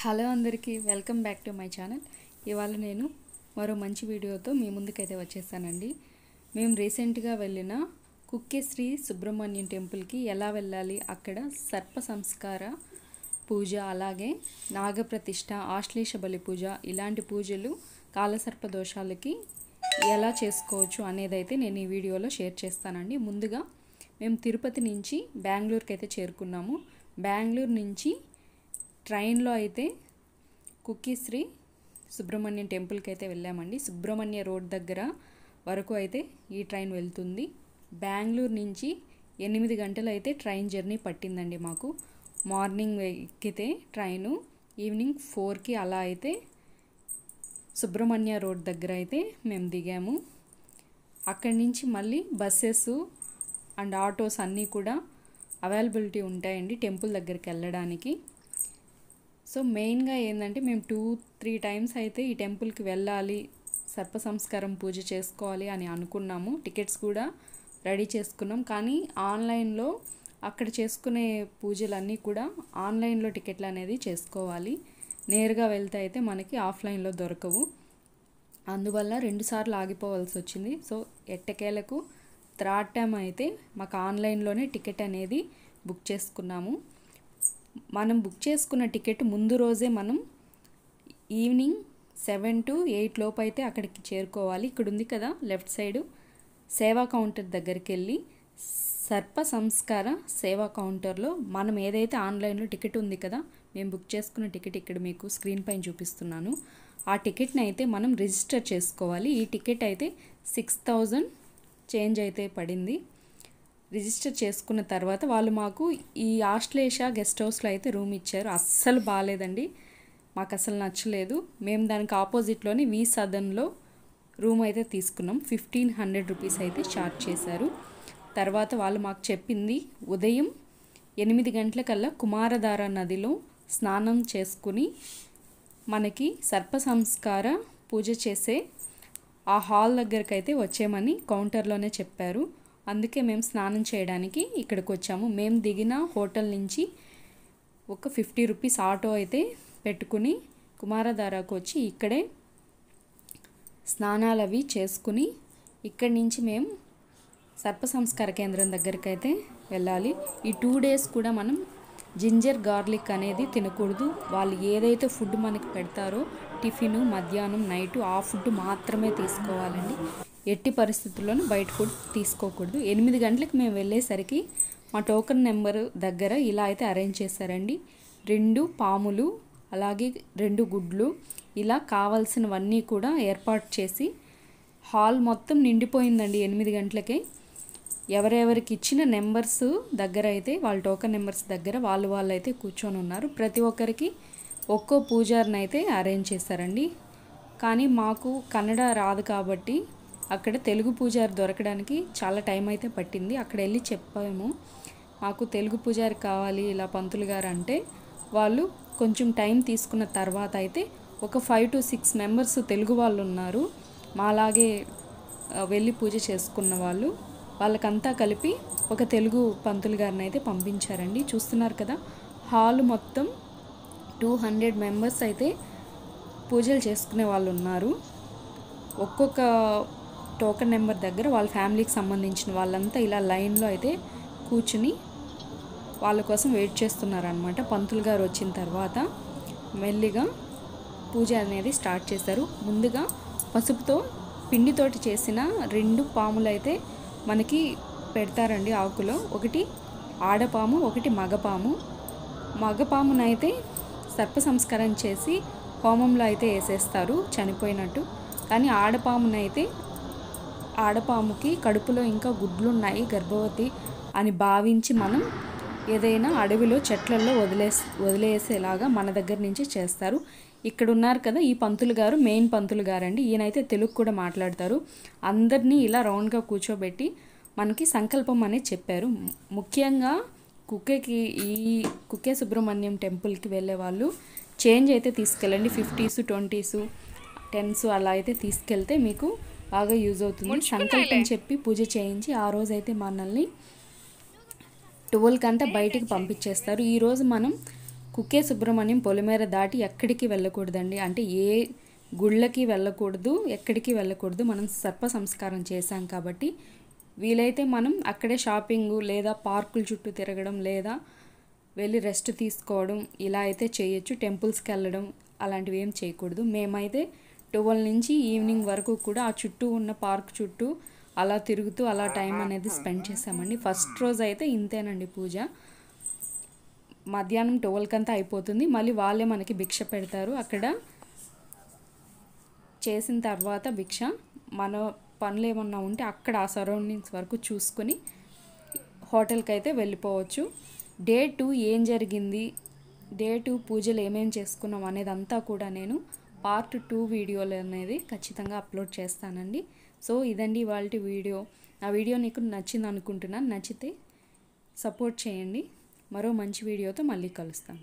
Hello అందరికీ welcome back to my channel. ఇవాళ నేను మరో మంచి వీడియోతో మీ ముందుకైతే వచ్చేసానండి. మేము రీసెంట్గా వెళ్ళిన కుక్కే శ్రీ సుబ్రహ్మణ్యం టెంపుల్కి ఎలా వెళ్ళాలి, అక్కడ సర్ప సంస్కార పూజ, అలాగే నాగప్రతిష్ఠ, ఆశ్లేష బలి పూజ, ఇలాంటి పూజలు కాలసర్ప దోషాలకి ఎలా చేసుకోవచ్చు అనేది అయితే నేను ఈ వీడియోలో షేర్ చేస్తానండి. ముందుగా మేము తిరుపతి నుంచి బెంగళూరుకి అయితే చేరుకున్నాము. బెంగళూరు నుంచి ట్రైన్లో అయితే కుక్కే శ్రీ సుబ్రహ్మణ్యం టెంపుల్కి అయితే వెళ్ళామండి. సుబ్రహ్మణ్య రోడ్ దగ్గర వరకు అయితే ఈ ట్రైన్ వెళ్తుంది. బెంగళూరు నుంచి 8 గంటలు అయితే ట్రైన్ జర్నీ పట్టిందండి మాకు. మార్నింగ్ ఎక్కితే ట్రైను ఈవినింగ్ 4కి అలా అయితే సుబ్రహ్మణ్య రోడ్ దగ్గర అయితే మేము దిగాము. అక్కడి నుంచి మళ్ళీ బస్సెస్ అండ్ ఆటోస్ అన్నీ కూడా అవైలబిలిటీ ఉంటాయండి టెంపుల్ దగ్గరికి వెళ్ళడానికి. సో మెయిన్గా ఏంటంటే మేము 2-3 టైమ్స్ అయితే ఈ టెంపుల్కి వెళ్ళాలి, సర్ప సంస్కారం పూజ చేసుకోవాలి అని అనుకున్నాము. టికెట్స్ కూడా రెడీ చేసుకున్నాం. కానీ ఆన్లైన్లో అక్కడ చేసుకునే పూజలన్నీ కూడా ఆన్లైన్లో టికెట్లు అనేది చేసుకోవాలి. నేరుగా వెళ్తే అయితే మనకి ఆఫ్లైన్లో దొరకవు. అందువల్ల 2 సార్లు ఆగిపోవాల్సి వచ్చింది. సో ఎట్టకేలకు థర్డ్ టైం అయితే మాకు ఆన్లైన్లోనే టికెట్ అనేది బుక్ చేసుకున్నాము. మనం బుక్ చేసుకున్న టికెట్ ముందు రోజే మనం ఈవినింగ్ 7 to 8 లోపు అయితే అక్కడికి చేరుకోవాలి. ఇక్కడ ఉంది కదా లెఫ్ట్ సైడు సేవా కౌంటర్ దగ్గరికి వెళ్ళి సర్ప సంస్కార సేవా కౌంటర్లో మనం ఏదైతే ఆన్లైన్లో టికెట్ ఉంది కదా, మేము బుక్ చేసుకున్న టికెట్ ఇక్కడ మీకు స్క్రీన్ పైన చూపిస్తున్నాను. ఆ టికెట్ని అయితే మనం రిజిస్టర్ చేసుకోవాలి. ఈ టికెట్ అయితే 6000 చేంజ్ అయితే పడింది. రిజిస్టర్ చేసుకున్న తర్వాత వాళ్ళు మాకు ఈ ఆశ్లేష గెస్ట్ హౌస్లో అయితే రూమ్ ఇచ్చారు. అస్సలు బాగాలేదండి, మాకు అసలు నచ్చలేదు. మేము దానికి ఆపోజిట్లోని వి సదన్లో రూమ్ అయితే తీసుకున్నాం. 1500 రూపీస్ అయితే ఛార్జ్ చేశారు. తర్వాత వాళ్ళు మాకు చెప్పింది ఉదయం 8 గంటలకల్లా కుమారధార నదిలో స్నానం చేసుకుని మనకి సర్ప సంస్కార పూజ చేసే ఆ హాల్ దగ్గరికి అయితే వచ్చేయమని కౌంటర్లోనే చెప్పారు. అందుకే మేము స్నానం చేయడానికి ఇక్కడికి వచ్చాము. మేము దిగిన హోటల్ నుంచి ఒక 50 రూపీస్ ఆటో అయితే పెట్టుకుని కుమారధారకు వచ్చి ఇక్కడే స్నానాలు అవి చేసుకుని ఇక్కడి నుంచి మేము సర్ప సంస్కార కేంద్రం దగ్గరికి అయితే వెళ్ళాలి. ఈ 2 days కూడా మనం జింజర్ గార్లిక్ అనేది తినకూడదు. వాళ్ళు ఏదైతే ఫుడ్ మనకి పెడతారో టిఫిన్, మధ్యాహ్నం, నైటు ఆ ఫుడ్ మాత్రమే తీసుకోవాలండి. ఎట్టి పరిస్థితుల్లోనూ బయట ఫుడ్ తీసుకోకూడదు. 8 గంటలకు మేము వెళ్ళేసరికి మా టోకెన్ నెంబర్ దగ్గర ఇలా అయితే అరేంజ్ చేశారండి. 2 పాములు, అలాగే 2 గుడ్లు, ఇలా కావాల్సినవన్నీ కూడా ఏర్పాటు చేసి హాల్ మొత్తం నిండిపోయిందండి 8 గంటలకే. ఎవరెవరికి ఇచ్చిన నెంబర్స్ దగ్గర అయితే వాళ్ళ టోకెన్ నెంబర్స్ దగ్గర వాళ్ళు అయితే కూర్చొని ఉన్నారు. ప్రతి ఒక్కరికి ఒక్కో పూజారిని అయితే అరేంజ్ చేశారండి. కానీ మాకు కన్నడ రాదు కాబట్టి అక్కడ తెలుగు పూజారి దొరకడానికి చాలా టైం అయితే పట్టింది. అక్కడ వెళ్ళి చెప్పాము మాకు తెలుగు పూజారి కావాలి ఇలా పంతులు గారు అంటే, వాళ్ళు కొంచెం టైం తీసుకున్న తర్వాత అయితే ఒక 5 to 6 మెంబర్స్ తెలుగు వాళ్ళు ఉన్నారు మాలాగే వెళ్ళి పూజ చేసుకున్న వాళ్ళు. వాళ్ళకంతా కలిపి ఒక తెలుగు పంతులు గారిని అయితే పంపించారండి. చూస్తున్నారు కదా, హాల్ మొత్తం 200 మెంబర్స్ అయితే పూజలు చేసుకునే వాళ్ళు ఉన్నారు. ఒక్కొక్క టోకెన్ నెంబర్ దగ్గర వాళ్ళ ఫ్యామిలీకి సంబంధించిన వాళ్ళంతా ఇలా లైన్లో అయితే కూర్చుని వాళ్ళ కోసం వెయిట్ చేస్తున్నారనమాట. పంతులు గారు వచ్చిన తర్వాత మెల్లిగా పూజ అనేది స్టార్ట్ చేశారు. ముందుగా పసుపుతో పిండితోటి చేసిన 2 పాములు అయితే మనకి పెడతారండి ఆకులో. ఒకటి ఆడపాము, ఒకటి మగపాము. మగపామునైతే సర్ప సంస్కారం చేసి హోమంలో అయితే వేసేస్తారు చనిపోయినట్టు. కానీ ఆడపాముకి కడుపులో ఇంకా గుడ్లు ఉన్నాయి, గర్భవతి అని భావించి మనం ఏదైనా అడవిలో చెట్లలో వదిలేసేలాగా మన దగ్గర నుంచి చేస్తారు. ఇక్కడ ఉన్నారు కదా ఈ పంతులు గారు మెయిన్ పంతులు గారు అండి. ఈయనైతే తెలుగు కూడా మాట్లాడతారు. అందరినీ ఇలా రౌండ్గా కూర్చోబెట్టి మనకి సంకల్పం అనేది చెప్పారు. ముఖ్యంగా ఈ కుక్కే సుబ్రహ్మణ్యం టెంపుల్కి వెళ్ళే వాళ్ళు చేంజ్ అయితే తీసుకెళ్ళండి. 50s, 20s, 10s అలా అయితే తీసుకెళ్తే మీకు బాగా యూజ్ అవుతుంది. సంకల్పం చెప్పి పూజ చేయించి ఆ రోజైతే మనల్ని 12 కంతా బయటికి పంపించేస్తారు. ఈరోజు మనం కుక్కే సుబ్రహ్మణ్యం పొలిమేర దాటి ఎక్కడికి వెళ్ళకూడదండి. అంటే ఏ గుళ్ళకి వెళ్ళకూడదు, ఎక్కడికి వెళ్ళకూడదు. మనం సర్ప సంస్కారం చేశాం కాబట్టి వీలైతే మనం అక్కడే షాపింగ్ లేదా పార్కుల చుట్టూ తిరగడం లేదా వెళ్ళి రెస్ట్ తీసుకోవడం ఇలా అయితే చేయొచ్చు. టెంపుల్స్కి వెళ్ళడం అలాంటివి ఏం చేయకూడదు. మేమైతే 12 నుంచి ఈవినింగ్ వరకు కూడా ఆ చుట్టూ ఉన్న పార్క్ చుట్టూ అలా తిరుగుతూ అలా టైం అనేది స్పెండ్ చేసామండి. ఫస్ట్ రోజు అయితే ఇంతేనండి పూజ. మధ్యాహ్నం 12 కంతా అయిపోతుంది. మళ్ళీ వాళ్ళే మనకి భిక్ష పెడతారు. అక్కడ చేసిన తర్వాత భిక్ష మన పనులు ఏమన్నా ఉంటే అక్కడ ఆ సరౌండింగ్స్ వరకు చూసుకొని హోటల్కి అయితే వెళ్ళిపోవచ్చు. డే 2 ఏం జరిగింది, డే 2 పూజలు ఏమేం చేసుకున్నాం అనేది అంతా కూడా నేను పార్ట్ 2 వీడియోలు అనేది ఖచ్చితంగా అప్లోడ్ చేస్తానండి. సో ఇదండి ఇవాల్టి వీడియో. ఆ వీడియో నీకు నచ్చింది అనుకుంటున్నాను. నచ్చితే సపోర్ట్ చేయండి. మరో మంచి వీడియోతో మళ్ళీ కలుస్తాను.